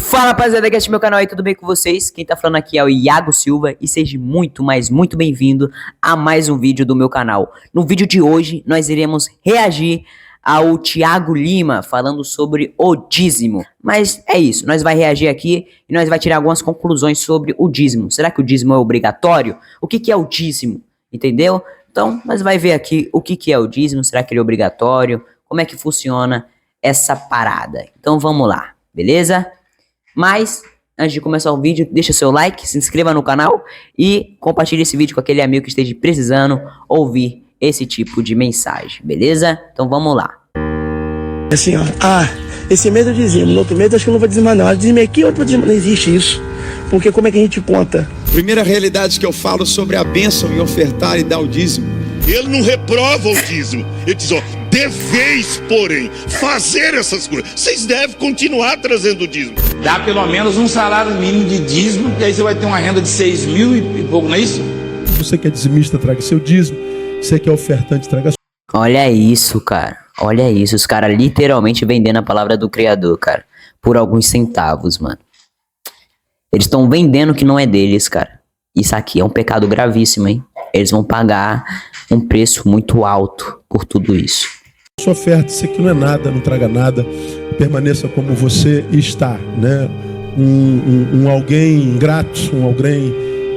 Fala rapaziada, que este é meu canal aí, tudo bem com vocês? Quem tá falando aqui é o Iago Silva e seja muito, mas muito bem-vindo a mais um vídeo do meu canal. No vídeo de hoje, nós iremos reagir ao Thiago Lima falando sobre o dízimo. Mas é isso, nós vai reagir aqui e nós vai tirar algumas conclusões sobre o dízimo. Será que o dízimo é obrigatório? O que é o dízimo? Entendeu? Então, nós vai ver aqui o que é o dízimo, será que ele é obrigatório? Como é que funciona essa parada? Então vamos lá, beleza? Mas, antes de começar o vídeo, deixa seu like, se inscreva no canal e compartilhe esse vídeo com aquele amigo que esteja precisando ouvir esse tipo de mensagem, beleza? Então vamos lá. Assim, ó, esse mês eu dizimo, no outro mês acho que eu não vou dizimar não. Eu dizimei aqui, outro dizimar, não existe isso. Porque como é que a gente conta? Primeira realidade que eu falo sobre a bênção em ofertar e dar o dízimo. Ele não reprova o dízimo. Ele diz, ó, deveis, porém, fazer essas coisas. Vocês devem continuar trazendo o dízimo. Dá pelo menos um salário mínimo de dízimo, e aí você vai ter uma renda de 6 mil e pouco, não é isso? Você que é dizimista, traga seu dízimo. Você que é ofertante, traga sua. Olha isso, cara. Olha isso. Os caras literalmente vendendo a palavra do Criador, cara. Por alguns centavos, mano. Eles estão vendendo o que não é deles, cara. Isso aqui é um pecado gravíssimo, hein? Eles vão pagar um preço muito alto por tudo isso. Sua oferta, isso aqui não é nada, não traga nada. Permaneça como você está, né? Um alguém ingrato, um alguém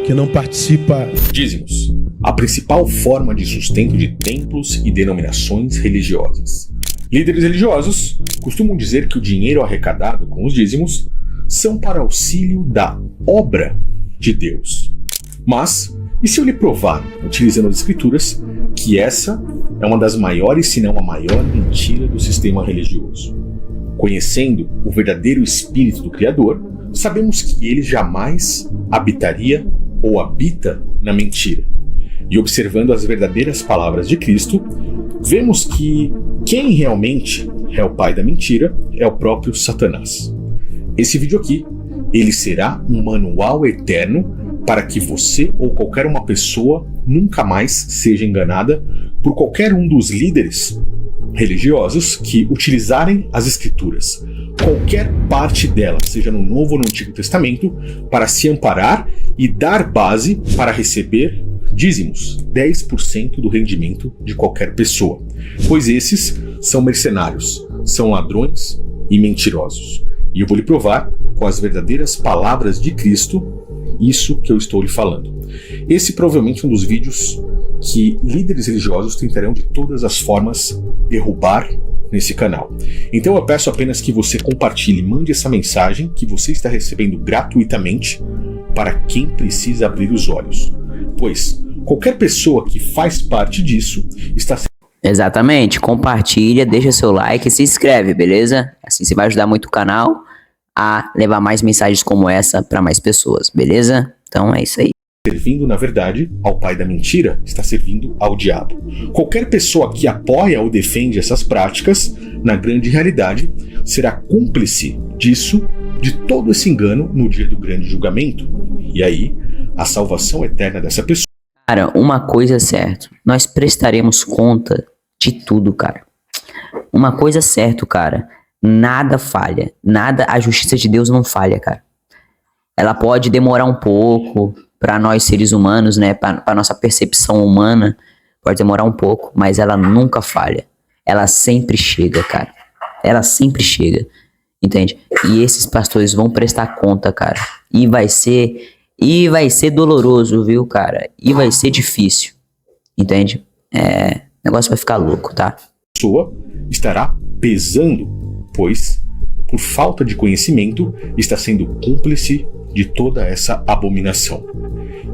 que não participa. Dízimos, a principal forma de sustento de templos e denominações religiosas. Líderes religiosos costumam dizer que o dinheiro arrecadado com os dízimos são para auxílio da obra de Deus. Mas, e se eu lhe provar, utilizando as escrituras, que essa é uma das maiores, se não a maior mentira do sistema religioso? Conhecendo o verdadeiro espírito do Criador, sabemos que ele jamais habitaria ou habita na mentira. E observando as verdadeiras palavras de Cristo, vemos que quem realmente é o pai da mentira é o próprio Satanás. Esse vídeo aqui, ele será um manual eterno para que você ou qualquer uma pessoa nunca mais seja enganada por qualquer um dos líderes religiosos que utilizarem as escrituras, qualquer parte delas, seja no Novo ou no Antigo Testamento, para se amparar e dar base para receber dízimos, 10% do rendimento de qualquer pessoa, pois esses são mercenários, são ladrões e mentirosos. E eu vou lhe provar com as verdadeiras palavras de Cristo isso que eu estou lhe falando. Esse provavelmente é um dos vídeos que líderes religiosos tentarão de todas as formas derrubar nesse canal. Então eu peço apenas que você compartilhe, mande essa mensagem que você está recebendo gratuitamente para quem precisa abrir os olhos. Pois qualquer pessoa que faz parte disso está sendo... Exatamente, compartilha, deixa seu like e se inscreve, beleza? Assim você vai ajudar muito o canal a levar mais mensagens como essa para mais pessoas, beleza? Então é isso aí. Servindo, na verdade, ao pai da mentira, está servindo ao diabo. Qualquer pessoa que apoia ou defende essas práticas, na grande realidade, será cúmplice disso, de todo esse engano no dia do grande julgamento. E aí, a salvação eterna dessa pessoa... Cara, uma coisa é certa, nós prestaremos conta de tudo, cara. Uma coisa é certa, cara, nada falha, nada, a justiça de Deus não falha, cara. Ela pode demorar um pouco para nós seres humanos, né, para nossa percepção humana, pode demorar um pouco, mas ela nunca falha. Ela sempre chega, cara. Ela sempre chega, entende? E esses pastores vão prestar conta, cara. E vai ser doloroso, viu, cara? E vai ser difícil, entende? O negócio vai ficar louco, tá? A pessoa estará pesando, pois, por falta de conhecimento, está sendo cúmplice de toda essa abominação.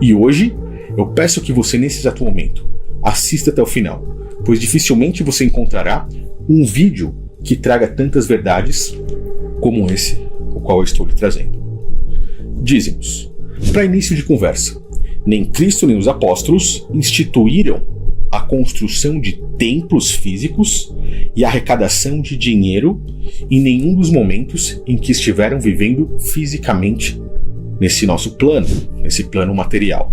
E hoje, eu peço que você, nesse exato momento, assista até o final, pois dificilmente você encontrará um vídeo que traga tantas verdades como esse, o qual eu estou lhe trazendo. Dízimos. Para início de conversa, nem Cristo nem os apóstolos instituíram a construção de templos físicos e a arrecadação de dinheiro em nenhum dos momentos em que estiveram vivendo fisicamente nesse nosso plano, nesse plano material.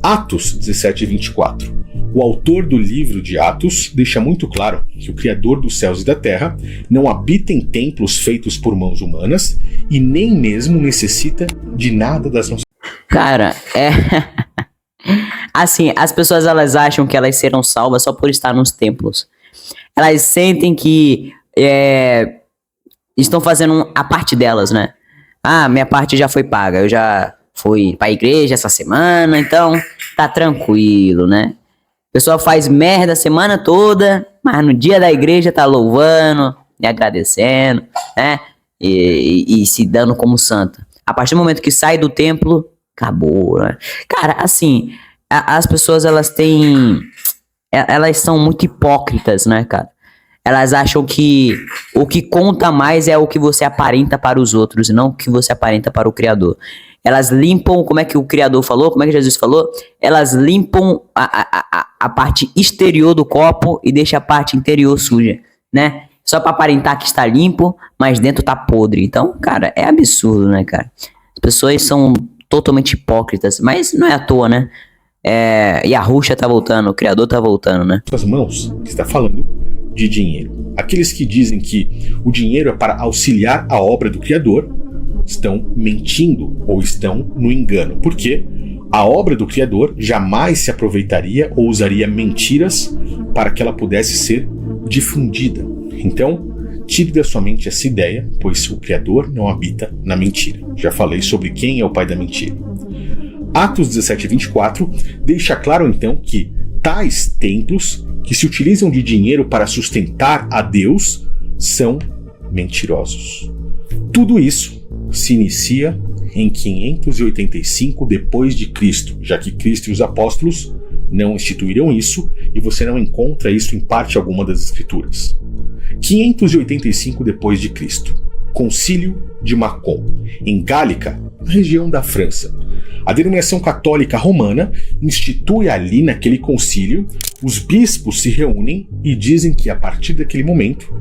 Atos 17:24. O autor do livro de Atos deixa muito claro que o Criador dos céus e da terra não habita em templos feitos por mãos humanas e nem mesmo necessita de nada das nossas... Cara, assim, as pessoas elas acham que elas serão salvas só por estar nos templos. Elas sentem que estão fazendo a parte delas, né? Ah, minha parte já foi paga, eu já fui pra igreja essa semana, então tá tranquilo, né? A pessoa faz merda a semana toda, mas no dia da igreja tá louvando e agradecendo, né? E se dando como santa. A partir do momento que sai do templo, acabou, né? Cara, assim, as pessoas elas são muito hipócritas, né, cara? Elas acham que o que conta mais é o que você aparenta para os outros e não o que você aparenta para o Criador. Elas limpam, como é que o Criador falou, como é que Jesus falou? Elas limpam a parte exterior do copo e deixam a parte interior suja, né? Só para aparentar que está limpo, mas dentro tá podre. Então, cara, é absurdo, né, cara? As pessoas são totalmente hipócritas, mas não é à toa, né? E a Ruxa tá voltando, o Criador tá voltando, né? Suas mãos, que está falando de dinheiro. Aqueles que dizem que o dinheiro é para auxiliar a obra do Criador estão mentindo ou estão no engano, porque a obra do Criador jamais se aproveitaria ou usaria mentiras para que ela pudesse ser difundida. Então, tire da sua mente essa ideia, pois o Criador não habita na mentira. Já falei sobre quem é o pai da mentira. Atos 17:24 deixa claro então que tais templos que se utilizam de dinheiro para sustentar a Deus são mentirosos. Tudo isso se inicia em 585 depois de Cristo, já que Cristo e os apóstolos não instituíram isso e você não encontra isso em parte alguma das escrituras. 585 depois de Cristo, Concílio de Macon, em Gálica, na região da França. A denominação católica romana institui ali naquele concílio, os bispos se reúnem e dizem que a partir daquele momento,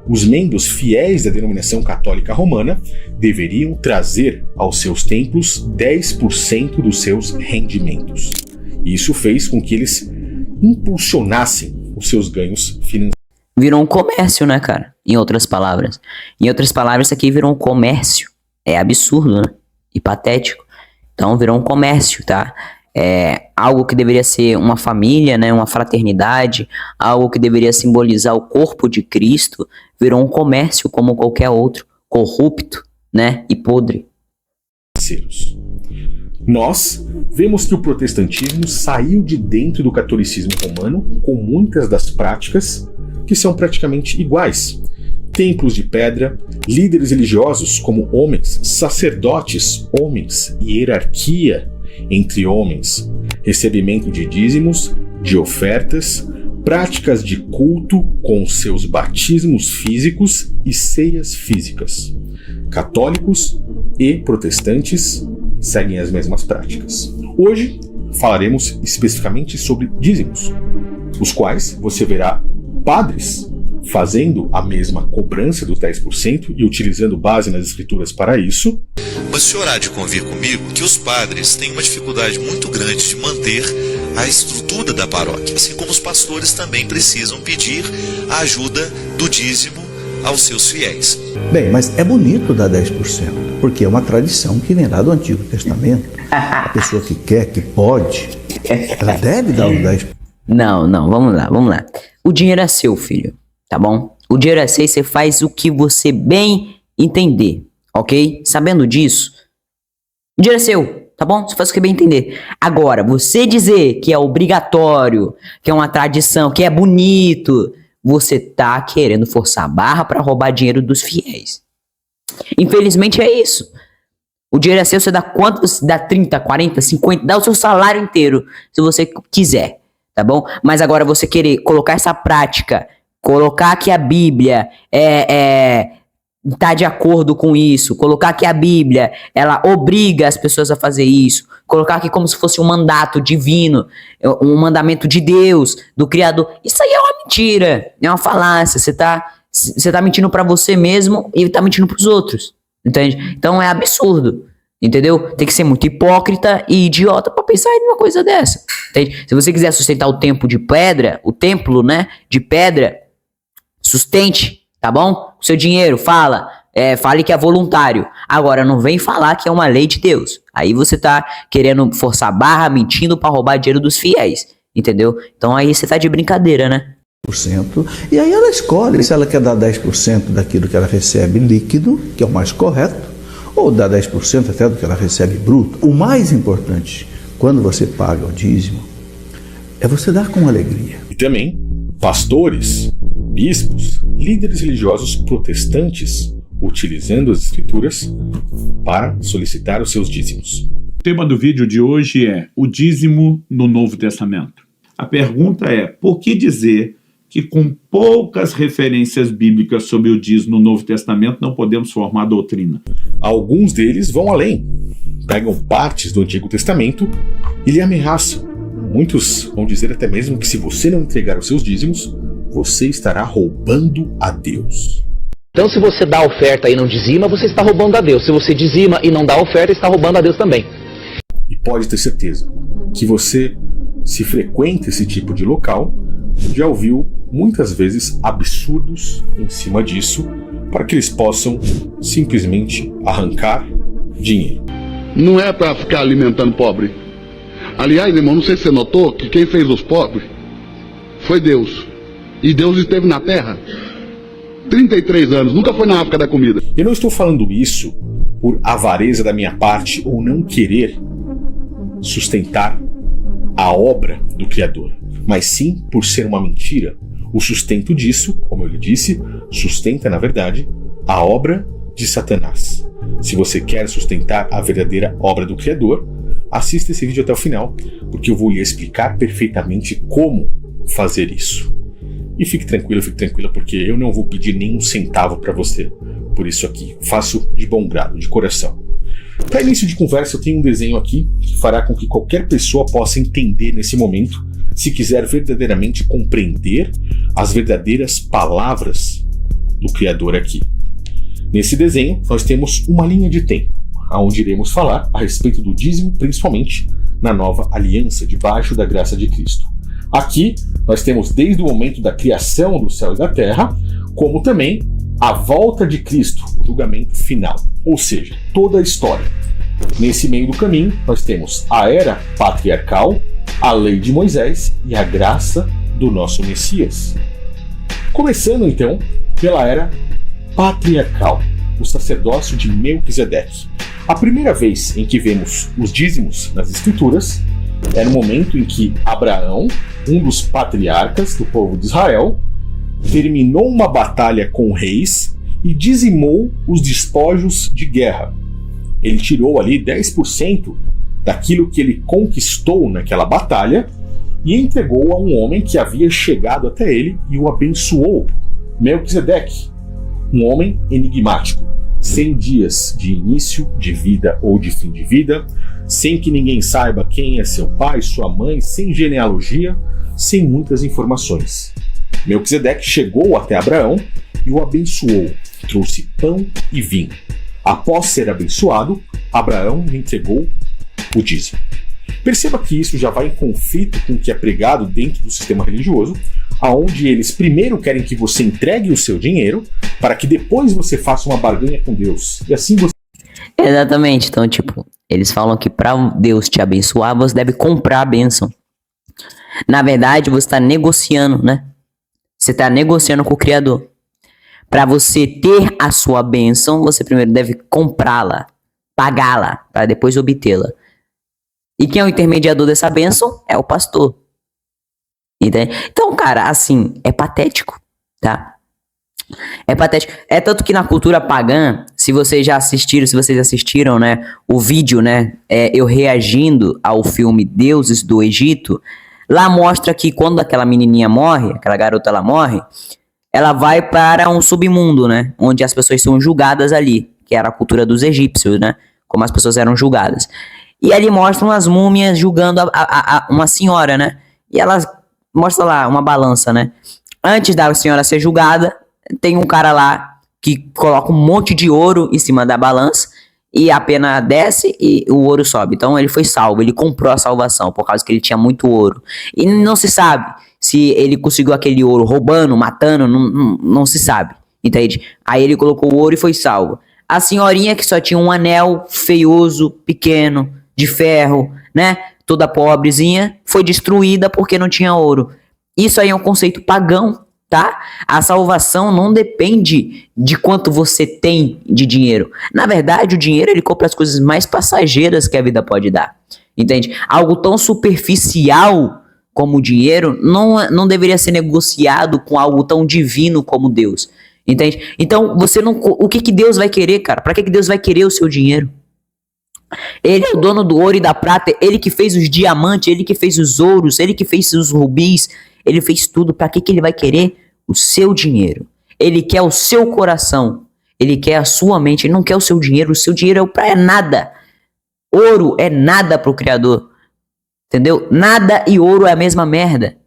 os membros fiéis da denominação católica romana deveriam trazer aos seus templos 10% dos seus rendimentos. E isso fez com que eles impulsionassem os seus ganhos financeiros. Virou um comércio, né, cara? Em outras palavras. Em outras palavras, isso aqui virou um comércio. É absurdo, né? E patético. Então virou um comércio, tá? Algo que deveria ser uma família, né? Uma fraternidade. Algo que deveria simbolizar o corpo de Cristo. Virou um comércio como qualquer outro. Corrupto, né? E podre. Nós vemos que o protestantismo saiu de dentro do catolicismo romano com muitas das práticas que são praticamente iguais. Templos de pedra, líderes religiosos como homens, sacerdotes, homens, hierarquia entre homens, recebimento de dízimos, de ofertas, práticas de culto com seus batismos físicos e ceias físicas. Católicos e protestantes seguem as mesmas práticas. Hoje falaremos especificamente sobre dízimos, os quais você verá padres fazendo a mesma cobrança dos 10% e utilizando base nas escrituras para isso. Mas o senhor há de convir comigo que os padres têm uma dificuldade muito grande de manter a estrutura da paróquia, assim como os pastores também precisam pedir a ajuda do dízimo aos seus fiéis. Bem, mas é bonito dar 10%, porque é uma tradição que vem lá do Antigo Testamento. A pessoa que quer, que pode, ela deve dar os 10%. Não, vamos lá. O dinheiro é seu, filho, tá bom? O dinheiro é seu e você faz o que você bem entender, ok? Sabendo disso, o dinheiro é seu, tá bom? Você faz o que bem entender. Agora, você dizer que é obrigatório, que é uma tradição, que é bonito, você tá querendo forçar a barra para roubar dinheiro dos fiéis. Infelizmente é isso. O dinheiro é seu, você dá quanto? Você dá 30, 40, 50, dá o seu salário inteiro, se você quiser, tá bom? Mas agora você querer colocar essa prática, colocar que a Bíblia tá de acordo com isso, colocar que a Bíblia, ela obriga as pessoas a fazer isso, colocar aqui como se fosse um mandato divino, um mandamento de Deus, do Criador, isso aí é uma mentira, é uma falácia, você tá mentindo pra você mesmo e tá mentindo pros outros, entende? Então é absurdo, Entendeu? Tem que ser muito hipócrita e idiota pra pensar em uma coisa dessa. Entende? Se você quiser sustentar o templo de pedra, o templo, né, de pedra, sustente, tá bom? O seu dinheiro, fale que é voluntário. Agora, não vem falar que é uma lei de Deus. Aí você tá querendo forçar barra, mentindo pra roubar dinheiro dos fiéis. Entendeu? Então aí você tá de brincadeira, né? E aí ela escolhe se ela quer dar 10% daquilo que ela recebe líquido, que é o mais correto, ou dar 10% até do que ela recebe bruto. O mais importante, quando você paga o dízimo, é você dar com alegria. E também, pastores, bispos, líderes religiosos protestantes, utilizando as escrituras para solicitar os seus dízimos. O tema do vídeo de hoje é o dízimo no Novo Testamento. A pergunta é, por que dizer que com poucas referências bíblicas sobre o dízimo no Novo Testamento não podemos formar doutrina? Alguns deles vão além, pegam partes do Antigo Testamento e lhe ameaçam. Muitos vão dizer até mesmo que se você não entregar os seus dízimos, você estará roubando a Deus. Então, se você dá oferta e não dizima, você está roubando a Deus. Se você dizima e não dá oferta, está roubando a Deus também. E pode ter certeza que você, se frequenta esse tipo de local, já ouviu muitas vezes absurdos em cima disso para que eles possam simplesmente arrancar dinheiro. Não é para ficar alimentando pobre. Aliás, irmão, não sei se você notou que quem fez os pobres foi Deus. E Deus esteve na terra 33 anos, nunca foi na África da comida. Eu não estou falando isso por avareza da minha parte ou não querer sustentar a obra do Criador, mas sim por ser uma mentira. O sustento disso, como eu lhe disse, sustenta, na verdade, a obra de Satanás. Se você quer sustentar a verdadeira obra do Criador, assista esse vídeo até o final, porque eu vou lhe explicar perfeitamente como fazer isso. E fique tranquila, porque eu não vou pedir nenhum centavo para você por isso aqui. Faço de bom grado, de coração. Para início de conversa, eu tenho um desenho aqui que fará com que qualquer pessoa possa entender nesse momento, se quiser verdadeiramente compreender as verdadeiras palavras do Criador aqui. Nesse desenho, nós temos uma linha de tempo, onde iremos falar a respeito do dízimo, principalmente na nova aliança, debaixo da graça de Cristo. Aqui, nós temos desde o momento da criação do céu e da terra, como também a volta de Cristo, o julgamento final, ou seja, toda a história. Nesse meio do caminho, nós temos a era patriarcal, a lei de Moisés e a graça do nosso Messias. Começando então pela era patriarcal, o sacerdócio de Melquisedeque. A primeira vez em que vemos os dízimos nas Escrituras é no momento em que Abraão, um dos patriarcas do povo de Israel, terminou uma batalha com reis e dizimou os despojos de guerra. Ele tirou ali 10% daquilo que ele conquistou naquela batalha e entregou a um homem que havia chegado até ele e o abençoou, Melquisedeque, um homem enigmático, 100 dias de início de vida ou de fim de vida, sem que ninguém saiba quem é seu pai, sua mãe, sem genealogia, sem muitas informações. Melquisedeque chegou até Abraão e o abençoou, trouxe pão e vinho. Após ser abençoado, Abraão lhe entregou o dízimo. Perceba que isso já vai em conflito com o que é pregado dentro do sistema religioso, aonde eles primeiro querem que você entregue o seu dinheiro para que depois você faça uma barganha com Deus. E assim você... Exatamente. Então, tipo, eles falam que para Deus te abençoar, você deve comprar a bênção. Na verdade, você está negociando, né? Você está negociando com o Criador. Para você ter a sua bênção, você primeiro deve comprá-la, pagá-la, para depois obtê-la. E quem é o intermediador dessa bênção? É o pastor. Entende? Então, cara, assim, é patético, tá? É patético. É tanto que na cultura pagã, se vocês assistiram, né, o vídeo, né, eu reagindo ao filme Deuses do Egito, lá mostra que quando aquela menininha morre, aquela garota ela morre, ela vai para um submundo, né, onde as pessoas são julgadas ali, que era a cultura dos egípcios, né, como as pessoas eram julgadas. E ali mostram as múmias julgando uma senhora, né, e elas mostram lá uma balança, né. Antes da senhora ser julgada, tem um cara lá que coloca um monte de ouro em cima da balança e a pena desce e o ouro sobe. Então ele foi salvo, ele comprou a salvação por causa que ele tinha muito ouro. E não se sabe se ele conseguiu aquele ouro roubando, matando, não se sabe, entende? Aí ele colocou o ouro e foi salvo. A senhorinha que só tinha um anel feioso, pequeno, de ferro, né? Toda pobrezinha, foi destruída porque não tinha ouro. Isso aí é um conceito pagão, tá? A salvação não depende de quanto você tem de dinheiro. Na verdade, o dinheiro ele compra as coisas mais passageiras que a vida pode dar, entende? Algo tão superficial como o dinheiro não deveria ser negociado com algo tão divino como Deus, entende? Então, o que Deus vai querer, cara? Para que Deus vai querer o seu dinheiro? Ele é o dono do ouro e da prata, ele que fez os diamantes, ele que fez os ouros, ele que fez os rubis, ele fez tudo. Para que ele vai querer o seu dinheiro? Ele quer o seu coração, ele quer a sua mente, ele não quer o seu dinheiro é nada. Ouro é nada pro Criador, entendeu? Nada e ouro é a mesma merda.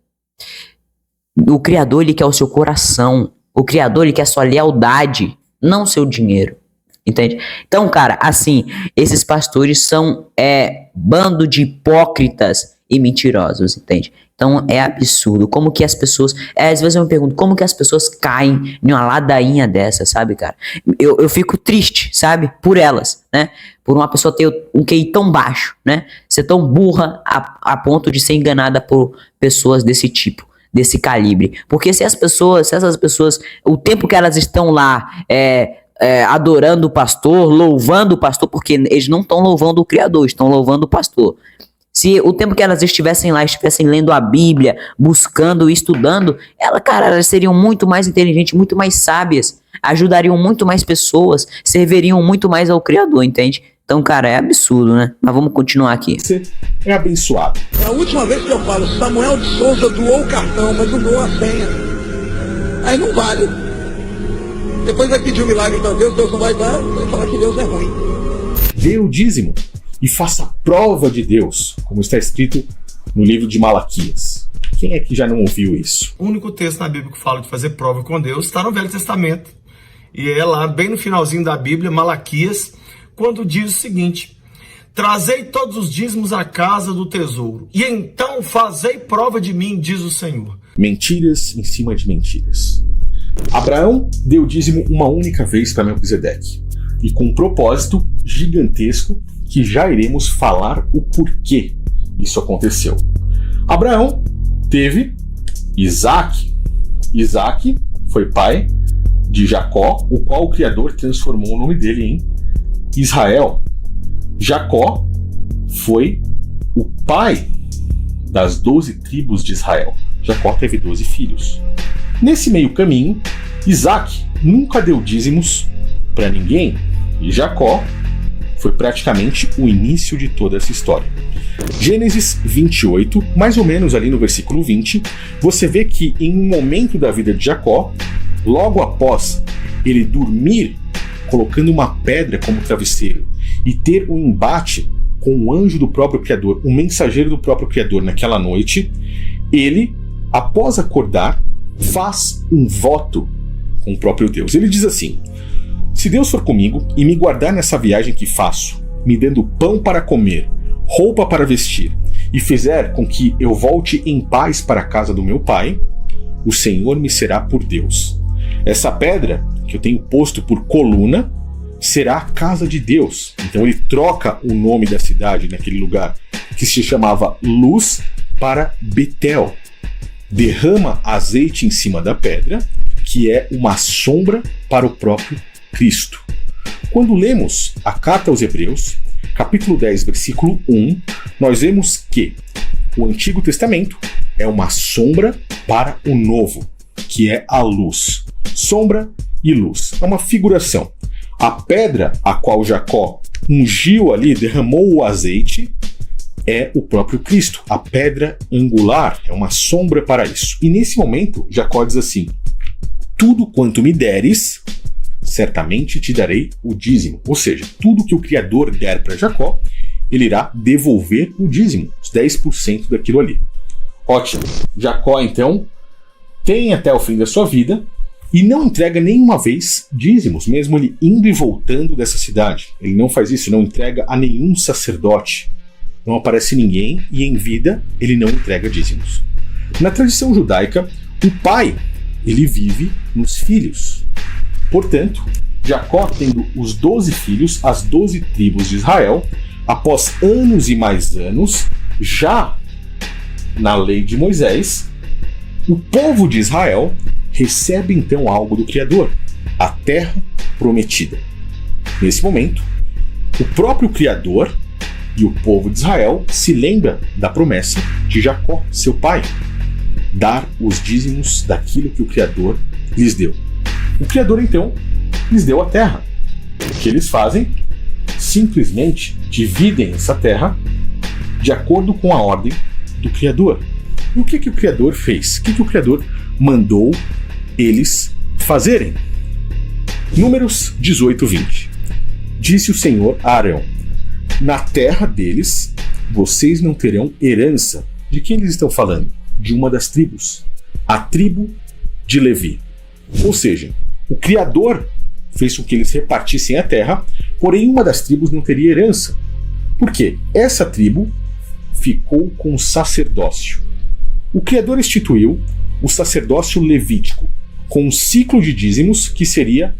O Criador, ele quer o seu coração, o Criador, ele quer a sua lealdade, não o seu dinheiro. Entende? Então, cara, assim, esses pastores são bando de hipócritas e mentirosos, entende? Então é absurdo. Como que as pessoas... às vezes eu me pergunto, como que as pessoas caem em uma ladainha dessa, sabe, cara? Eu fico triste, sabe? Por elas, né? Por uma pessoa ter um QI tão baixo, né? Ser tão burra a ponto de ser enganada por pessoas desse tipo, desse calibre. Porque se essas pessoas, o tempo que elas estão lá... adorando o pastor, louvando o pastor, porque eles não estão louvando o Criador, estão louvando o pastor. Se o tempo que elas estivessem lá, estivessem lendo a Bíblia, buscando e estudando, elas seriam muito mais inteligentes, muito mais sábias, ajudariam muito mais pessoas, serviriam muito mais ao Criador, entende? Então, cara, é absurdo, né? Mas vamos continuar aqui. Você é abençoado. É a última vez que eu falo, Samuel de Souza doou o cartão, mas não doou a senha. Aí não vale. Depois vai pedir um milagre para Deus não vai dar, vai falar que Deus é ruim. Dê o dízimo e faça prova de Deus, como está escrito no livro de Malaquias. Quem é que já não ouviu isso? O único texto na Bíblia que fala de fazer prova com Deus está no Velho Testamento. E é lá, bem no finalzinho da Bíblia, Malaquias, quando diz o seguinte: trazei todos os dízimos à casa do tesouro, e então fazei prova de mim, diz o Senhor. Mentiras em cima de mentiras. Abraão deu dízimo uma única vez para Melquisedeque, e com um propósito gigantesco que já iremos falar o porquê isso aconteceu. Abraão teve Isaac. Isaac foi pai de Jacó, o qual o Criador transformou o nome dele em Israel. Jacó foi o pai das 12 tribos de Israel. Jacó teve 12 filhos. Nesse meio caminho, Isaac nunca deu dízimos para ninguém, e Jacó foi praticamente o início de toda essa história. Gênesis 28, mais ou menos ali no versículo 20, você vê que em um momento da vida de Jacó, logo após ele dormir colocando uma pedra como travesseiro e ter um embate com o anjo do próprio Criador, o mensageiro do próprio Criador naquela noite, ele, após acordar, faz um voto com o próprio Deus. Ele diz assim: se Deus for comigo e me guardar nessa viagem que faço, me dando pão para comer, roupa para vestir, e fizer com que eu volte em paz para a casa do meu pai, o Senhor me será por Deus. Essa pedra, que eu tenho posto por coluna, será a casa de Deus. Então ele troca o nome da cidade naquele lugar, que se chamava Luz, para Betel. Derrama azeite em cima da pedra, que é uma sombra para o próprio Cristo. Quando lemos a carta aos Hebreus, capítulo 10, versículo 1, nós vemos que o Antigo Testamento é uma sombra para o Novo, que é a luz. Sombra e luz. É uma figuração. A pedra a qual Jacó ungiu ali, derramou o azeite, é o próprio Cristo. A pedra angular é uma sombra para isso. E nesse momento, Jacó diz assim: tudo quanto me deres, certamente te darei o dízimo. Ou seja, tudo que o Criador der para Jacó, ele irá devolver o dízimo, os 10% daquilo ali. Ótimo. Jacó, então, tem até o fim da sua vida e não entrega nenhuma vez dízimos, mesmo ele indo e voltando dessa cidade. Ele não faz isso, não entrega a nenhum sacerdote. Não aparece ninguém e em vida ele não entrega dízimos. Na tradição judaica, o pai, ele vive nos filhos. Portanto, Jacó, tendo os 12 filhos, as 12 tribos de Israel, após anos e mais anos, já na lei de Moisés, o povo de Israel recebe então algo do Criador, a terra prometida. Nesse momento, o próprio Criador e o povo de Israel se lembra da promessa de Jacó, seu pai, dar os dízimos daquilo que o Criador lhes deu. O Criador então lhes deu a terra. O que eles fazem? Simplesmente dividem essa terra de acordo com a ordem do Criador. E o que o Criador fez? O que o Criador mandou eles fazerem? Números 18, 20. Disse o Senhor a Arão: na terra deles vocês não terão herança. De quem eles estão falando? De uma das tribos, a tribo de Levi. Ou seja, o Criador fez com que eles repartissem a terra, porém uma das tribos não teria herança. Por quê? Essa tribo ficou com o sacerdócio. O Criador instituiu o sacerdócio levítico, com um ciclo de dízimos que seria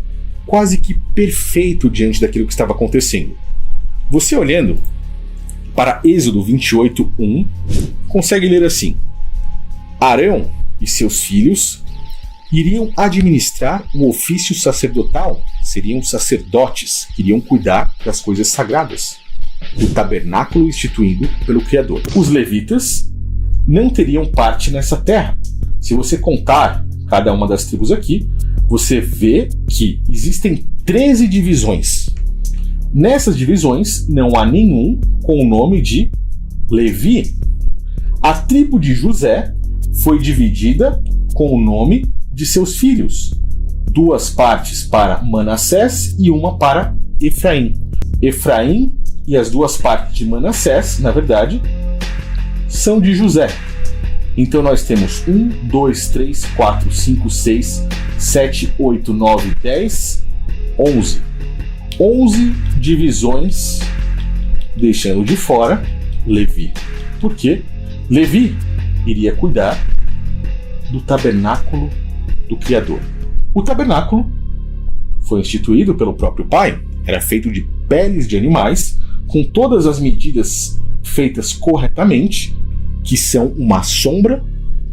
quase que perfeito diante daquilo que estava acontecendo. Você olhando para Êxodo 28, 1, consegue ler assim: Arão e seus filhos iriam administrar o ofício sacerdotal, seriam sacerdotes que iriam cuidar das coisas sagradas, do tabernáculo instituído pelo Criador. Os levitas não teriam parte nessa terra. Se você contar cada uma das tribos aqui, você vê que existem 13 divisões. Nessas divisões não há nenhum com o nome de Levi. A tribo de José foi dividida com o nome de seus filhos, 2 partes para Manassés e uma para Efraim. Efraim e as 2 partes de Manassés, na verdade, são de José. Então nós temos 1, 2, 3, 4, 5, 6, 7, 8, 9, 10, 11. 11 divisões, deixando de fora Levi. Por quê? Levi iria cuidar do tabernáculo do Criador. O tabernáculo foi instituído pelo próprio Pai, era feito de peles de animais, com todas as medidas feitas corretamente, que são uma sombra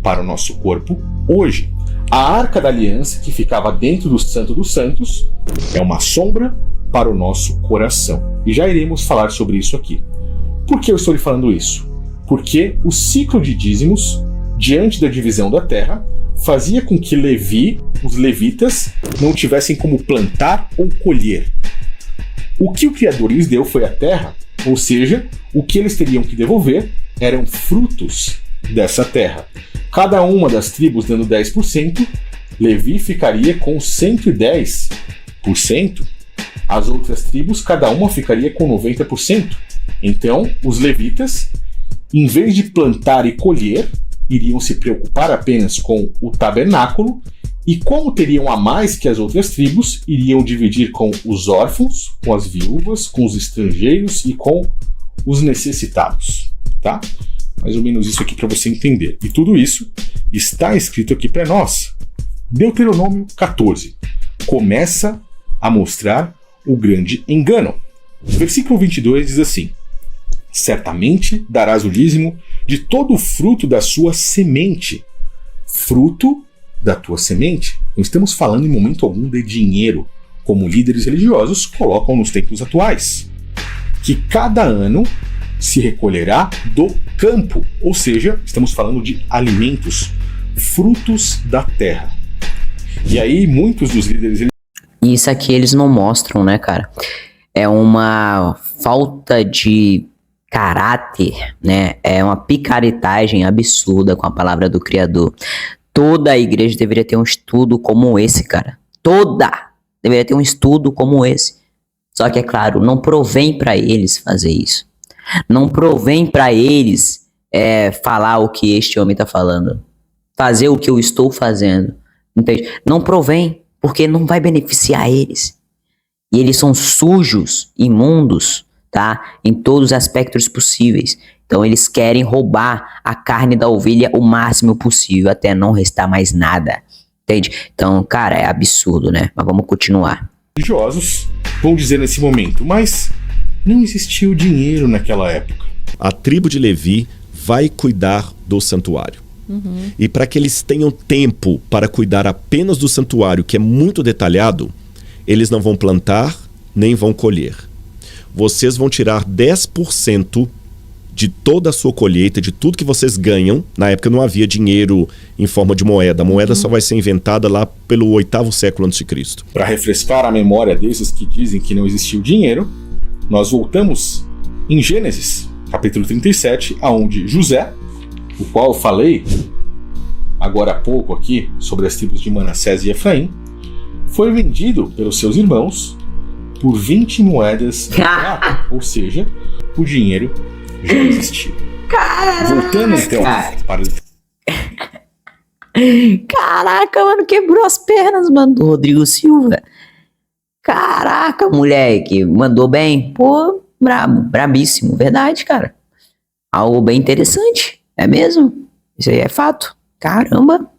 para o nosso corpo hoje. A Arca da Aliança, que ficava dentro do Santo dos Santos, é uma sombra para o nosso coração. E já iremos falar sobre isso aqui. Por que eu estou lhe falando isso? Porque o ciclo de dízimos, diante da divisão da terra, fazia com que Levi, os levitas, não tivessem como plantar ou colher. O que o Criador lhes deu foi a terra, ou seja, o que eles teriam que devolver eram frutos dessa terra. Cada uma das tribos dando 10%, Levi ficaria com 110%. As outras tribos, cada uma ficaria com 90%. Então, os levitas, em vez de plantar e colher, iriam se preocupar apenas com o tabernáculo, e como teriam a mais que as outras tribos, iriam dividir com os órfãos, com as viúvas, com os estrangeiros e com os necessitados. Tá? Mais ou menos isso aqui para você entender. E tudo isso está escrito aqui para nós. Deuteronômio 14 começa a mostrar o grande engano. Versículo 22 diz assim: certamente darás o dízimo de todo o fruto da sua semente. Fruto da tua semente. Não estamos falando em momento algum de dinheiro, como líderes religiosos colocam nos tempos atuais. Que cada ano se recolherá do campo, ou seja, estamos falando de alimentos, frutos da terra. E aí muitos dos líderes... Isso aqui eles não mostram, né, cara? É uma falta de caráter, né? É uma picaretagem absurda com a palavra do Criador. Toda a igreja deveria ter um estudo como esse, cara. Toda! Deveria ter um estudo como esse. Só que, é claro, não provém para eles fazer isso. Não provém para eles falar o que este homem está falando. Fazer o que eu estou fazendo. Entende? Não provém, porque não vai beneficiar eles. E eles são sujos, imundos, tá? Em todos os aspectos possíveis. Então eles querem roubar a carne da ovelha o máximo possível, até não restar mais nada. Entende? Então, cara, é absurdo, né? Mas vamos continuar. Religiosos vão dizer nesse momento, mas não existia o dinheiro naquela época. A tribo de Levi vai cuidar do santuário. E para que eles tenham tempo para cuidar apenas do santuário, que é muito detalhado, eles não vão plantar nem vão colher. Vocês vão tirar 10% de toda a sua colheita, de tudo que vocês ganham. Na época não havia dinheiro em forma de moeda. A moeda só vai ser inventada lá pelo 8º século a.C. Para refrescar a memória desses que dizem que não existiu dinheiro, nós voltamos em Gênesis, capítulo 37, aonde José, o qual eu falei agora há pouco aqui sobre as tribos de Manassés e Efraim, foi vendido pelos seus irmãos por 20 moedas de prata, ou seja, o dinheiro já existia. Voltando então para... Caraca, mano, quebrou as pernas, mano, do Rodrigo Silva. Caraca, moleque, mandou bem. Pô, brabo, brabíssimo, verdade, cara. Algo bem interessante, é mesmo? Isso aí é fato. Caramba.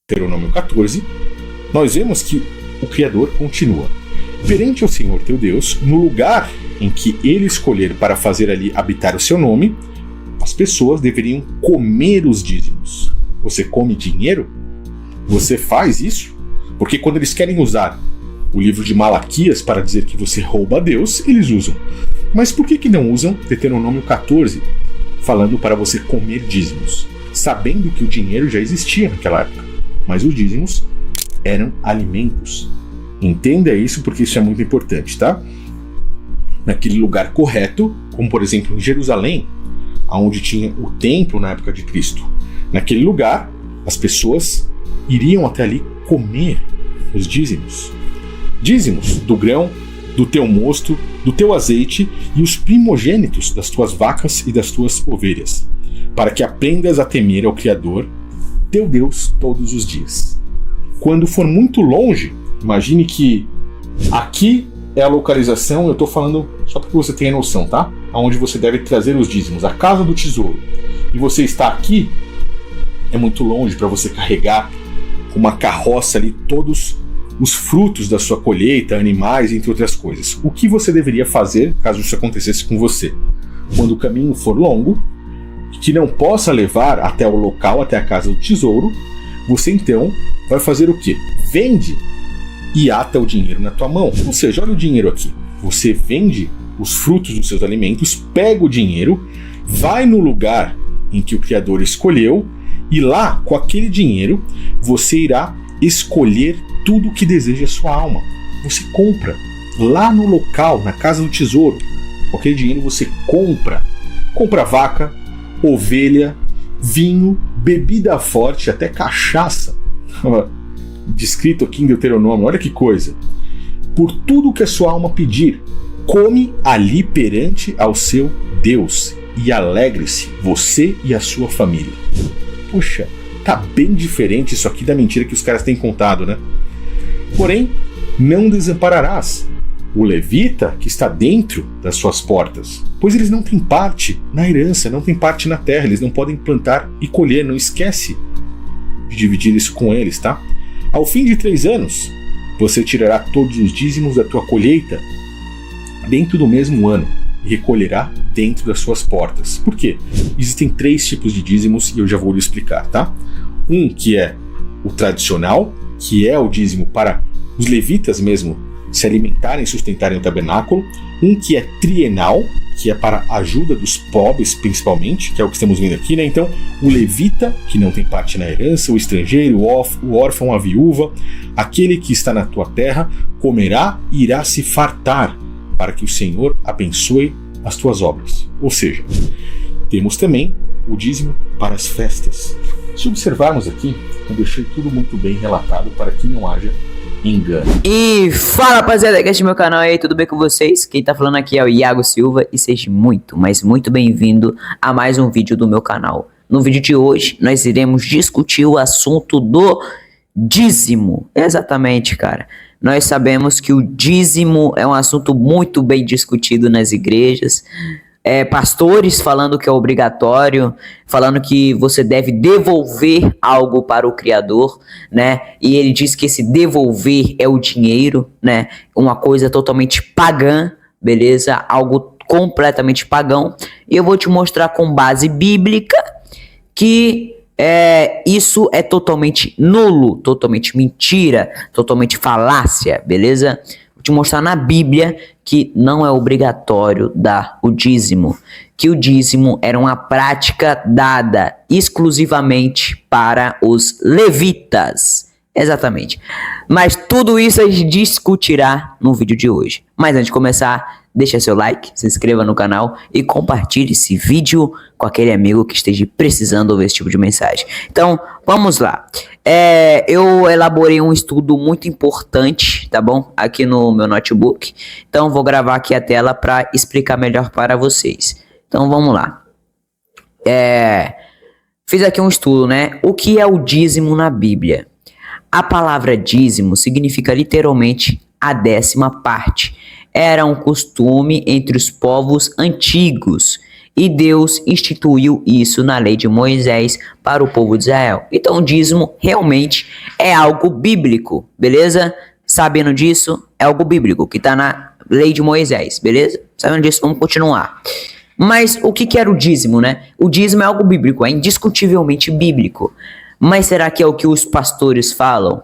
Deuteronômio 14, nós vemos que o Criador continua. Perante ao Senhor teu Deus, no lugar em que ele escolher para fazer ali habitar o seu nome, as pessoas deveriam comer os dízimos. Você come dinheiro? Você faz isso? Porque quando eles querem usar o livro de Malaquias para dizer que você rouba a Deus, eles usam. Mas por que não usam Deuteronômio 14, falando para você comer dízimos? Sabendo que o dinheiro já existia naquela época, mas os dízimos eram alimentos. Entenda isso, porque isso é muito importante, tá? Naquele lugar correto, como por exemplo em Jerusalém, onde tinha o templo na época de Cristo, naquele lugar as pessoas iriam até ali comer os dízimos. Dízimos do grão, do teu mosto, do teu azeite e os primogênitos das tuas vacas e das tuas ovelhas, para que aprendas a temer ao Criador, teu Deus, todos os dias. Quando for muito longe, imagine que aqui é a localização, eu estou falando só para que você tenha noção, tá? Aonde você deve trazer os dízimos, a casa do tesouro. E você está aqui, é muito longe para você carregar com uma carroça ali todos os frutos da sua colheita, animais, entre outras coisas. O que você deveria fazer caso isso acontecesse com você? Quando o caminho for longo, que não possa levar até o local, até a casa do tesouro, você então vai fazer o quê? Vende e ata o dinheiro na tua mão. Ou seja, olha o dinheiro aqui. Você vende os frutos dos seus alimentos, pega o dinheiro, vai no lugar em que o Criador escolheu e lá, com aquele dinheiro, você irá escolher tudo o que deseja a sua alma. Você compra lá no local, na casa do tesouro. Com aquele dinheiro você compra vaca, ovelha, vinho, bebida forte, até cachaça. Descrito aqui em Deuteronômio, olha que coisa. Por tudo que a sua alma pedir, come ali perante ao seu Deus e alegre-se, você e a sua família. Puxa, tá bem diferente isso aqui da mentira que os caras têm contado, né? Porém, não desampararás o levita que está dentro das suas portas, pois eles não têm parte na herança, não têm parte na terra, eles não podem plantar e colher, não esquece de dividir isso com eles, tá? Ao fim de 3 anos, você tirará todos os dízimos da tua colheita dentro do mesmo ano e recolherá dentro das suas portas. Por quê? Existem 3 tipos de dízimos e eu já vou lhe explicar, tá? Um que é o tradicional, que é o dízimo para os levitas mesmo se alimentarem e sustentarem o tabernáculo. Um que é trienal, que é para a ajuda dos pobres principalmente, que é o que estamos vendo aqui, né? Então, o levita, que não tem parte na herança, o estrangeiro, o órfão, a viúva, aquele que está na tua terra, comerá e irá se fartar, para que o Senhor abençoe as tuas obras. Ou seja, temos também o dízimo para as festas. Se observarmos aqui, eu deixei tudo muito bem relatado para que não haja engano. E fala, rapaziada, que este é meu canal aí, tudo bem com vocês? Quem tá falando aqui é o Iago Silva e seja muito, mas muito bem-vindo a mais um vídeo do meu canal. No vídeo de hoje, nós iremos discutir o assunto do dízimo. Exatamente, cara. Nós sabemos que o dízimo é um assunto muito bem discutido nas igrejas. Pastores falando que é obrigatório, falando que você deve devolver algo para o Criador, né? E ele diz que esse devolver é o dinheiro, né? Uma coisa totalmente pagã, beleza? Algo completamente pagão. E eu vou te mostrar com base bíblica que isso é totalmente nulo, totalmente mentira, totalmente falácia, beleza? Vou te mostrar na Bíblia que não é obrigatório dar o dízimo, que o dízimo era uma prática dada exclusivamente para os levitas. Exatamente. Mas tudo isso a gente discutirá no vídeo de hoje. Mas antes de começar, deixa seu like, se inscreva no canal e compartilhe esse vídeo com aquele amigo que esteja precisando ouvir esse tipo de mensagem. Então, vamos lá. Eu elaborei um estudo muito importante, tá bom? Aqui no meu notebook. Então, vou gravar aqui a tela para explicar melhor para vocês. Então, vamos lá. Fiz aqui um estudo, né? O que é o dízimo na Bíblia? A palavra dízimo significa literalmente a 10ª parte. Era um costume entre os povos antigos e Deus instituiu isso na lei de Moisés para o povo de Israel. Então o dízimo realmente é algo bíblico, beleza? Sabendo disso, é algo bíblico que está na lei de Moisés, beleza? Sabendo disso, vamos continuar. Mas o que era o dízimo, né? O dízimo é algo bíblico, é indiscutivelmente bíblico. Mas será que é o que os pastores falam?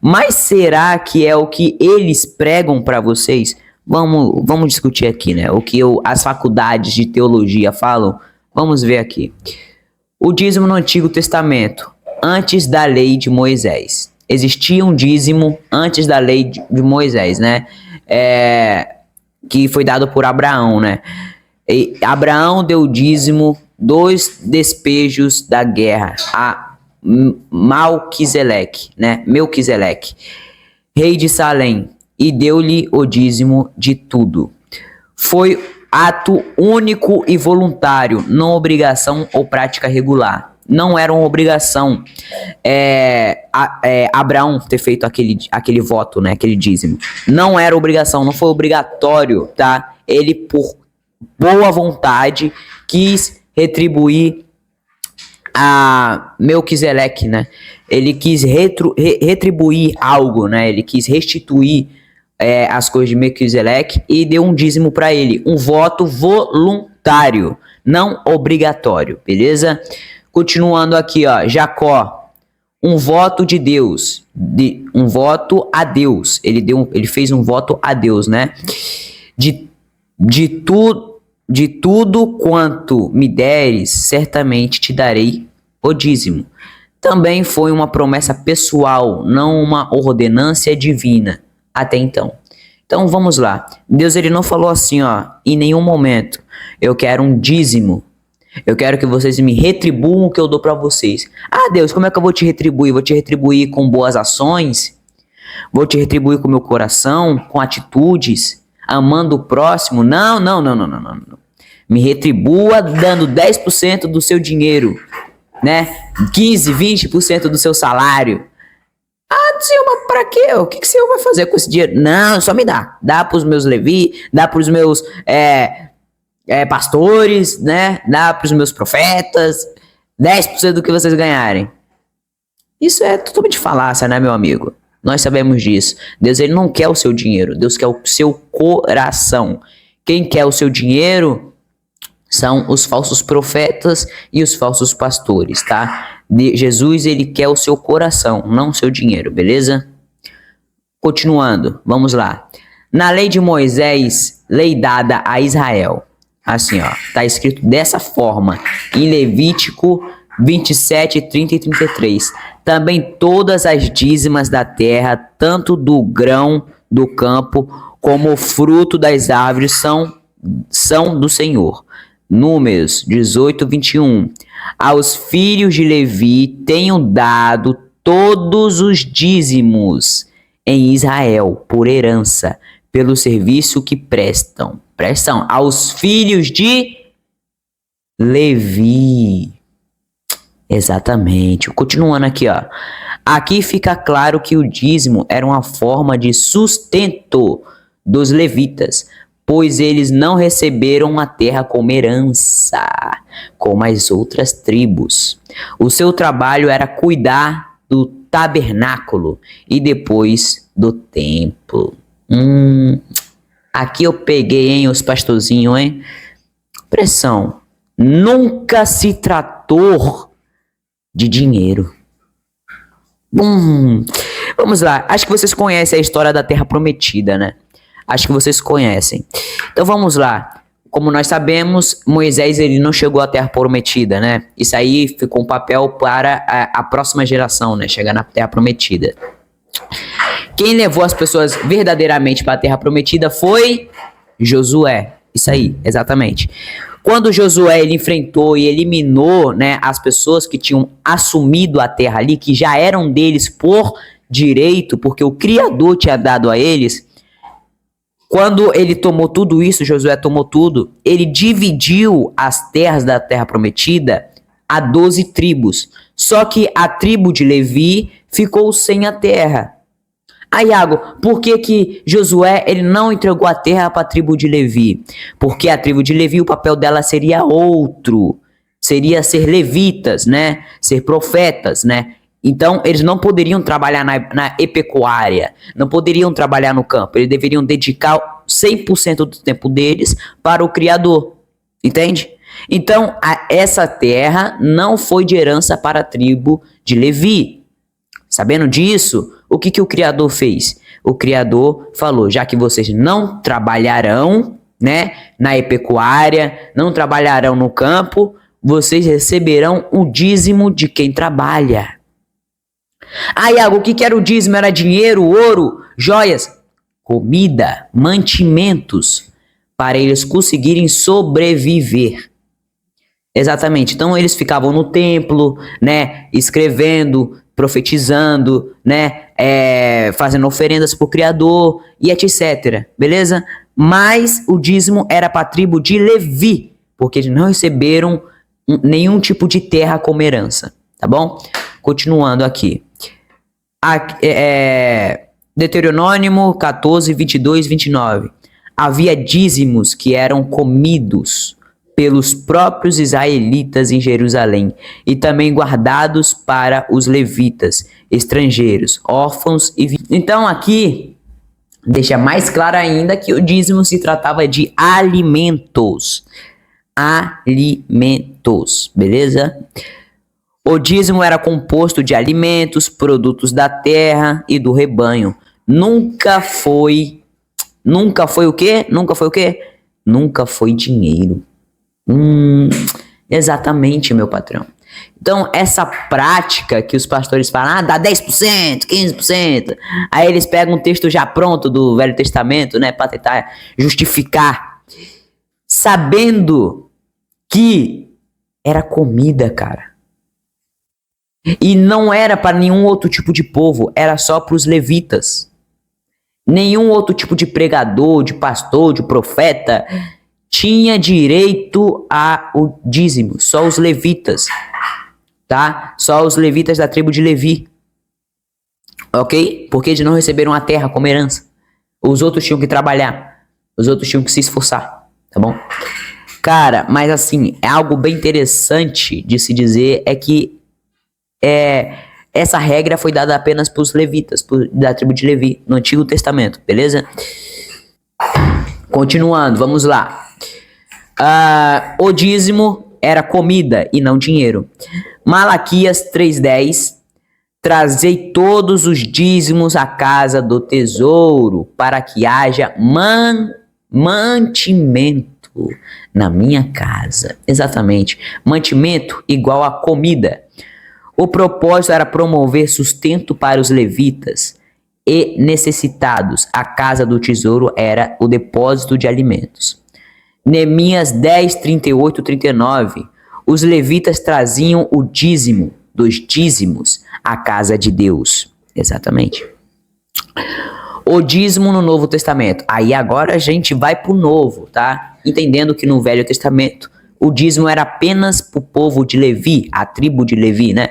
Mas será que é o que eles pregam para vocês? Vamos discutir aqui, né? O que as faculdades de teologia falam? Vamos ver aqui. O dízimo no Antigo Testamento, antes da lei de Moisés. Existia um dízimo antes da lei de Moisés, né? Que foi dado por Abraão, né? E Abraão deu o dízimo dos despejos da guerra a Melquisedeque, né? Melquisedeque, rei de Salém, e deu-lhe o dízimo de tudo. Foi ato único e voluntário, não obrigação ou prática regular. Não era uma obrigação Abraão ter feito aquele voto, né? Aquele dízimo. Não era obrigação, não foi obrigatório, tá? Ele, por boa vontade, quis retribuir a Melquisedeque, né? Ele quis retribuir algo, né? Ele quis restituir as coisas de Melquisedeque e deu um dízimo para ele, um voto voluntário, não obrigatório, beleza? Continuando aqui, ó, Jacó, um voto de Deus, um voto a Deus. Ele fez um voto a Deus, né? De tudo quanto me deres, certamente te darei o dízimo. Também foi uma promessa pessoal, não uma ordenância divina, até então. Então vamos lá. Deus ele não falou assim, ó, em nenhum momento, eu quero um dízimo. Eu quero que vocês me retribuam o que eu dou para vocês. Ah, Deus, como é que eu vou te retribuir? Vou te retribuir com boas ações? Vou te retribuir com meu coração, com atitudes, amando o próximo? Não. Me retribua dando 10% do seu dinheiro, né? 15, 20% do seu salário. Ah, Senhor, mas pra quê? O que o Senhor vai fazer com esse dinheiro? Não, só me dá. Dá pros meus Levi, dá pros meus pastores, né? Dá pros meus profetas. 10% do que vocês ganharem. Isso é totalmente falácia, né, meu amigo? Nós sabemos disso. Deus ele não quer o seu dinheiro. Deus quer o seu coração. Quem quer o seu dinheiro são os falsos profetas e os falsos pastores, tá? Jesus, ele quer o seu coração, não o seu dinheiro, beleza? Continuando, vamos lá. Na lei de Moisés, lei dada a Israel. Assim, ó, tá escrito dessa forma, em Levítico 27, 30 e 33. Também todas as dízimas da terra, tanto do grão do campo, como o fruto das árvores, são do Senhor. Números 18, 21. Aos filhos de Levi tenho dado todos os dízimos em Israel por herança, pelo serviço que prestam. Prestam aos filhos de Levi. Exatamente. Continuando aqui, ó. Aqui fica claro que o dízimo era uma forma de sustento dos levitas, pois eles não receberam a terra como herança, como as outras tribos. O seu trabalho era cuidar do tabernáculo e depois do templo. Aqui eu peguei, hein, os pastorzinhos, hein? Pressão. Nunca se tratou de dinheiro. Vamos lá. Acho que vocês conhecem a história da Terra Prometida, né? Acho que vocês conhecem. Então vamos lá. Como nós sabemos, Moisés ele não chegou à Terra Prometida, né? Isso aí ficou um papel para a próxima geração, né? Chegar na Terra Prometida. Quem levou as pessoas verdadeiramente para a Terra Prometida foi Josué. Isso aí, exatamente. Quando Josué ele enfrentou e eliminou, né, as pessoas que tinham assumido a terra ali, que já eram deles por direito, porque o Criador tinha dado a eles. Quando ele tomou tudo isso, Josué tomou tudo, ele dividiu as terras da Terra Prometida a 12 tribos. Só que a tribo de Levi ficou sem a terra. Aí, Iago, por que Josué ele não entregou a terra para a tribo de Levi? Porque a tribo de Levi, o papel dela seria outro. Seria ser levitas, né? Ser profetas, né? Então, eles não poderiam trabalhar na pecuária, não poderiam trabalhar no campo. Eles deveriam dedicar 100% do tempo deles para o Criador. Entende? Então, essa terra não foi de herança para a tribo de Levi. Sabendo disso, o que o Criador fez? O Criador falou, já que vocês não trabalharão, né, na pecuária, não trabalharão no campo, vocês receberão o dízimo de quem trabalha. Iago, o que era o dízimo? Era dinheiro, ouro, joias, comida, mantimentos, para eles conseguirem sobreviver. Exatamente. Então eles ficavam no templo, né, escrevendo, profetizando, né, fazendo oferendas para o Criador e etc. Beleza? Mas o dízimo era para a tribo de Levi, porque eles não receberam nenhum tipo de terra como herança. Tá bom? Continuando aqui. Deuteronômio 14, 22, 29. Havia dízimos que eram comidos pelos próprios israelitas em Jerusalém, e também guardados para os levitas, estrangeiros, órfãos e... Então aqui deixa mais claro ainda que o dízimo se tratava de alimentos. Alimentos, beleza? O dízimo era composto de alimentos, produtos da terra e do rebanho. Nunca foi o quê? Nunca foi o quê? Nunca foi dinheiro. Exatamente, meu patrão. Então, essa prática que os pastores falam, dá 10%, 15%. Aí eles pegam um texto já pronto do Velho Testamento, né, para tentar justificar, sabendo que era comida, cara. E não era para nenhum outro tipo de povo, era só para os levitas. Nenhum outro tipo de pregador, de pastor, de profeta tinha direito ao dízimo, só os levitas, tá? Só os levitas da tribo de Levi, ok? Porque eles não receberam a terra como herança. Os outros tinham que trabalhar, os outros tinham que se esforçar, tá bom? Cara, mas assim, é algo bem interessante de se dizer é que essa regra foi dada apenas para os levitas, da tribo de Levi, no Antigo Testamento, beleza? Continuando, vamos lá. O dízimo era comida e não dinheiro. Malaquias 3:10. Trazei todos os dízimos à casa do tesouro, para que haja mantimento na minha casa. Exatamente. Mantimento igual a comida. O propósito era promover sustento para os levitas e necessitados. A casa do tesouro era o depósito de alimentos. Neemias 10, 38, 39. Os levitas traziam o dízimo dos dízimos à casa de Deus. Exatamente. O dízimo no Novo Testamento. Aí agora a gente vai para o Novo, tá? Entendendo que no Velho Testamento o dízimo era apenas para o povo de Levi, a tribo de Levi, né?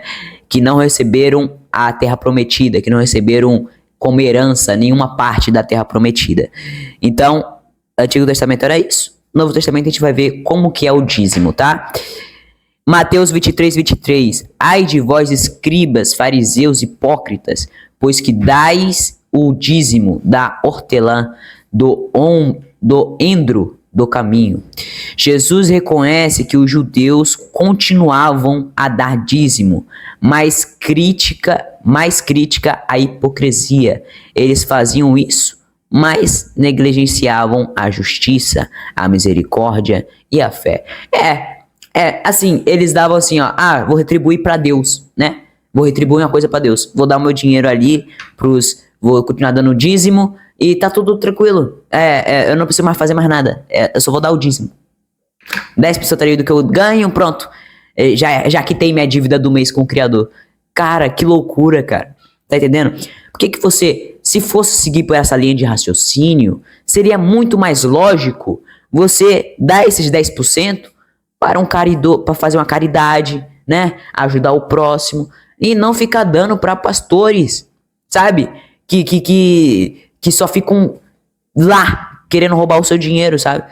Que não receberam a terra prometida, que não receberam como herança nenhuma parte da terra prometida. Então, Antigo Testamento era isso. Novo Testamento a gente vai ver como que é o dízimo, tá? Mateus 23, 23. Ai de vós, escribas, fariseus, hipócritas, pois que dais o dízimo da hortelã, do endro, do caminho. Jesus reconhece que os judeus continuavam a dar dízimo, mais crítica à hipocrisia. Eles faziam isso, mas negligenciavam a justiça, a misericórdia e a fé. Assim, eles davam assim, ó, vou retribuir para Deus, né? Vou retribuir uma coisa para Deus. Vou dar o meu dinheiro ali vou continuar dando dízimo e tá tudo tranquilo. Eu não preciso mais fazer mais nada. Eu só vou dar o dízimo. 10% ali do que eu ganho, pronto. Já quitei minha dívida do mês com o Criador. Cara, que loucura, cara. Tá entendendo? Por que você, se fosse seguir por essa linha de raciocínio, seria muito mais lógico você dar esses 10% para fazer uma caridade, né? Ajudar o próximo e não ficar dando para pastores, sabe? Que só ficam lá querendo roubar o seu dinheiro, sabe?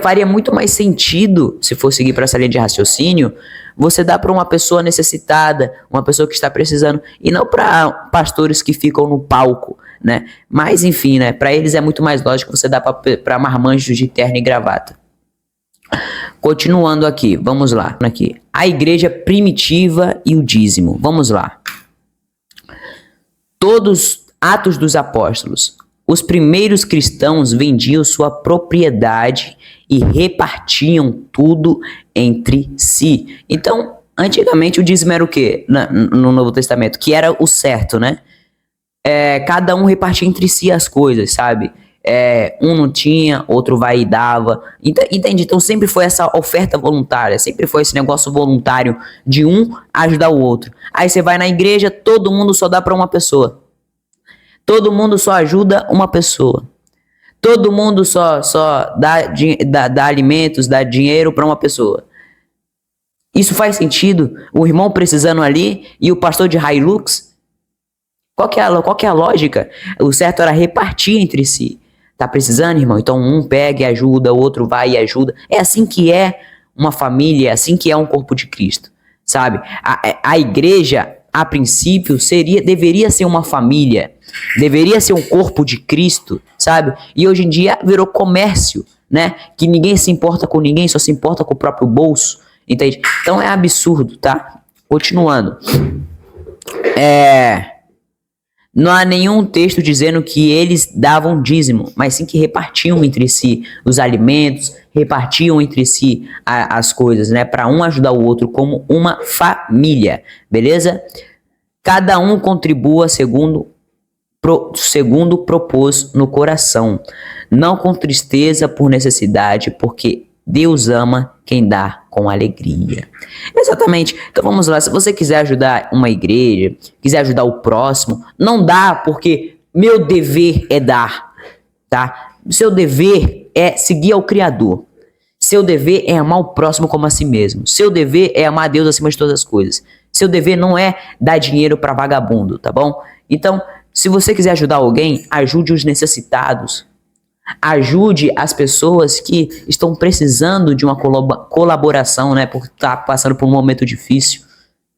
Faria muito mais sentido, se for seguir para essa linha de raciocínio, você dar para uma pessoa necessitada, uma pessoa que está precisando, e não para pastores que ficam no palco, né? Mas enfim, né? Para eles é muito mais lógico você dar para marmanjos de terno e gravata. Continuando aqui, vamos lá. Aqui, a igreja primitiva e o dízimo. Vamos lá. Todos Atos dos Apóstolos. Os primeiros cristãos vendiam sua propriedade e repartiam tudo entre si. Então, antigamente o dízimo era o quê? No Novo Testamento, que era o certo, né? Cada um repartia entre si as coisas, sabe? Um não tinha, outro vai e dava. Entende? Então sempre foi essa oferta voluntária, sempre foi esse negócio voluntário de um ajudar o outro. Aí você vai na igreja, todo mundo só dá para uma pessoa. Todo mundo só ajuda uma pessoa. Todo mundo só dá alimentos, dá dinheiro para uma pessoa. Isso faz sentido? O irmão precisando ali e o pastor de Hilux? Qual que é a lógica? O certo era repartir entre si. Tá precisando, irmão? Então um pega e ajuda, o outro vai e ajuda. É assim que é uma família, é assim que é um corpo de Cristo, sabe? A igreja, a princípio, deveria ser uma família, deveria ser um corpo de Cristo, sabe? E hoje em dia virou comércio, né? Que ninguém se importa com ninguém, só se importa com o próprio bolso, entende? Então é absurdo, tá? Continuando. Não há nenhum texto dizendo que eles davam dízimo, mas sim que repartiam entre si os alimentos, repartiam entre si as coisas, né? Para um ajudar o outro como uma família, beleza? Cada um contribua segundo propôs no coração, não com tristeza por necessidade, porque Deus ama quem dá com alegria. Exatamente. Então vamos lá. Se você quiser ajudar uma igreja, quiser ajudar o próximo, não dá porque meu dever é dar, tá? Seu dever é seguir ao Criador. Seu dever é amar o próximo como a si mesmo. Seu dever é amar a Deus acima de todas as coisas. Seu dever não é dar dinheiro para vagabundo, tá bom? Então, se você quiser ajudar alguém, ajude os necessitados. Ajude as pessoas que estão precisando de uma colaboração, né? Porque tá passando por um momento difícil,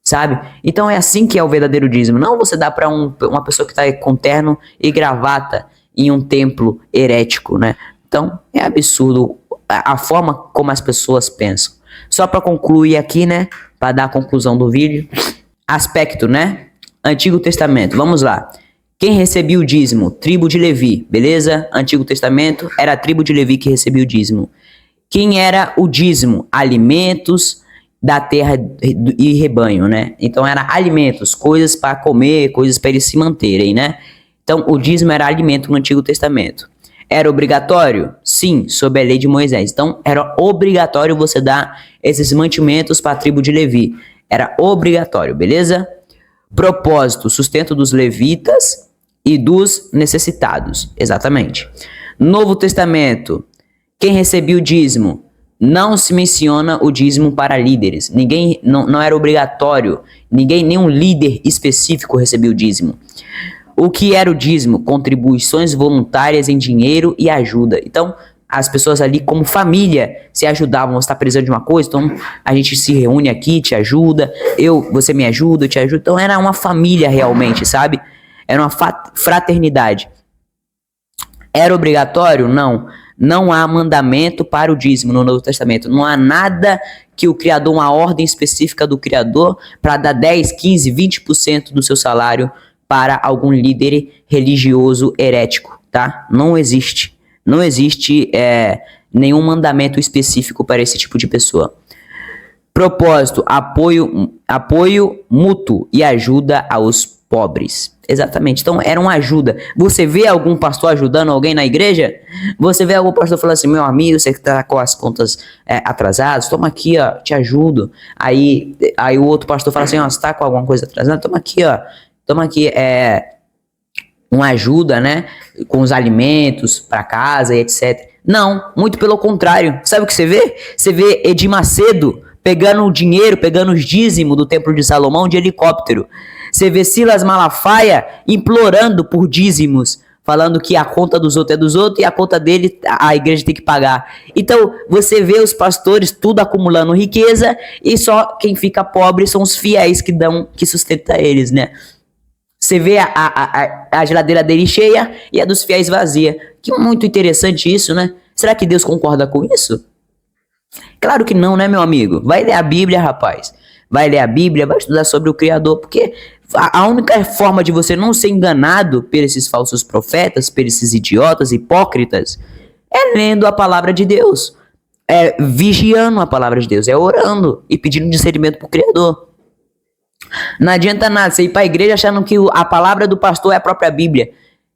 sabe? Então é assim que é o verdadeiro dízimo. Não você dá para uma pessoa que está com terno e gravata em um templo herético, né? Então é absurdo a forma como as pessoas pensam. Só para concluir aqui, né? Para dar a conclusão do vídeo. Aspecto, né? Antigo Testamento. Vamos lá. Quem recebia o dízimo? Tribo de Levi, beleza? Antigo Testamento, era a tribo de Levi que recebia o dízimo. Quem era o dízimo? Alimentos da terra e rebanho, né? Então era alimentos, coisas para comer, coisas para eles se manterem, né? Então o dízimo era alimento no Antigo Testamento. Era obrigatório? Sim, sob a lei de Moisés. Então era obrigatório você dar esses mantimentos para a tribo de Levi. Era obrigatório, beleza? Propósito, sustento dos levitas e dos necessitados. Exatamente. Novo Testamento. Quem recebia o dízimo? não se menciona o dízimo para líderes. Ninguém, não era obrigatório. Nenhum líder específico recebia o dízimo. O que era o dízimo? Contribuições voluntárias em dinheiro e ajuda. Então, as pessoas ali como família se ajudavam. Você está precisando de uma coisa, então a gente se reúne aqui, te ajuda. Você me ajuda, eu te ajudo. Então era uma família realmente, sabe? Era uma fraternidade. Era obrigatório? Não. Não há mandamento para o dízimo no Novo Testamento. Não há nada que o Criador, uma ordem específica do Criador para dar 10, 15, 20% do seu salário para algum líder religioso herético, tá? Não existe. Não existe nenhum mandamento específico para esse tipo de pessoa. Propósito, apoio mútuo e ajuda aos pobres. Exatamente. Então, era uma ajuda. Você vê algum pastor ajudando alguém na igreja? Você vê algum pastor falando assim, meu amigo, você que tá com as contas atrasadas, toma aqui, ó, te ajudo. Aí o outro pastor fala assim, ó, você tá com alguma coisa atrasada? Toma aqui, uma ajuda, né, com os alimentos para casa e etc. Não, muito pelo contrário. Sabe o que você vê? Você vê Edir Macedo pegando o dinheiro, pegando os dízimos do Templo de Salomão de helicóptero. Você vê Silas Malafaia implorando por dízimos, falando que a conta dos outros é dos outros e a conta dele a igreja tem que pagar. Então, você vê os pastores tudo acumulando riqueza e só quem fica pobre são os fiéis que sustenta eles, né? Você vê a geladeira dele cheia e a dos fiéis vazia. Que muito interessante isso, né? Será que Deus concorda com isso? Claro que não, né, meu amigo? Vai ler a Bíblia, rapaz. Vai ler a Bíblia, vai estudar sobre o Criador, porque a única forma de você não ser enganado por esses falsos profetas, por esses idiotas, hipócritas, é lendo a palavra de Deus, é vigiando a palavra de Deus, é orando e pedindo discernimento pro Criador. Não adianta nada você ir para a igreja achando que a palavra do pastor é a própria Bíblia,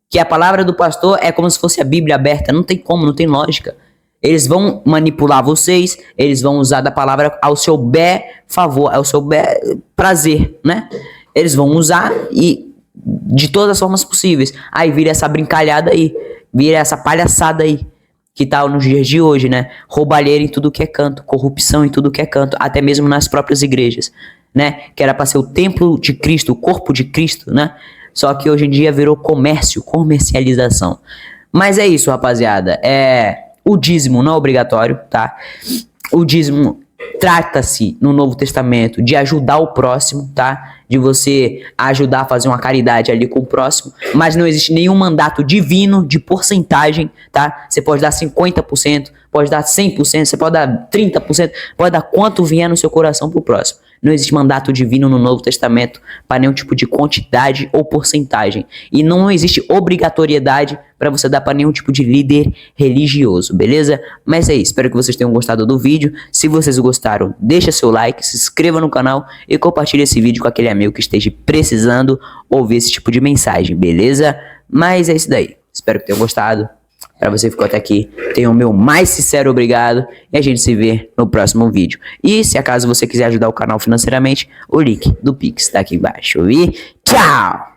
que a palavra do pastor é como se fosse a Bíblia aberta. Não tem como, não tem lógica. Eles vão manipular vocês, eles vão usar da palavra ao seu bel favor, ao seu bel prazer, né? Eles vão usar e de todas as formas possíveis. Aí vira essa brincalhada aí, vira essa palhaçada aí, que tá nos dias de hoje, né? Roubalheira em tudo que é canto, corrupção em tudo que é canto, até mesmo nas próprias igrejas, né? Que era para ser o templo de Cristo, o corpo de Cristo, né? Só que hoje em dia virou comércio, comercialização. Mas é isso, rapaziada. O dízimo não é obrigatório, tá? O dízimo trata-se no Novo Testamento de ajudar o próximo, tá? De você ajudar a fazer uma caridade ali com o próximo, mas não existe nenhum mandato divino de porcentagem, tá? Você pode dar 50%, pode dar 100%, você pode dar 30%, pode dar quanto vier no seu coração pro próximo. Não existe mandato divino no Novo Testamento para nenhum tipo de quantidade ou porcentagem. E não existe obrigatoriedade para você dar para nenhum tipo de líder religioso, beleza? Mas é isso, espero que vocês tenham gostado do vídeo. Se vocês gostaram, deixa seu like, se inscreva no canal e compartilhe esse vídeo com aquele amigo que esteja precisando ouvir esse tipo de mensagem, beleza? Mas é isso daí, espero que tenham gostado. Para você que ficou até aqui, tenha o meu mais sincero obrigado e a gente se vê no próximo vídeo. E se acaso você quiser ajudar o canal financeiramente, o link do Pix está aqui embaixo. E tchau!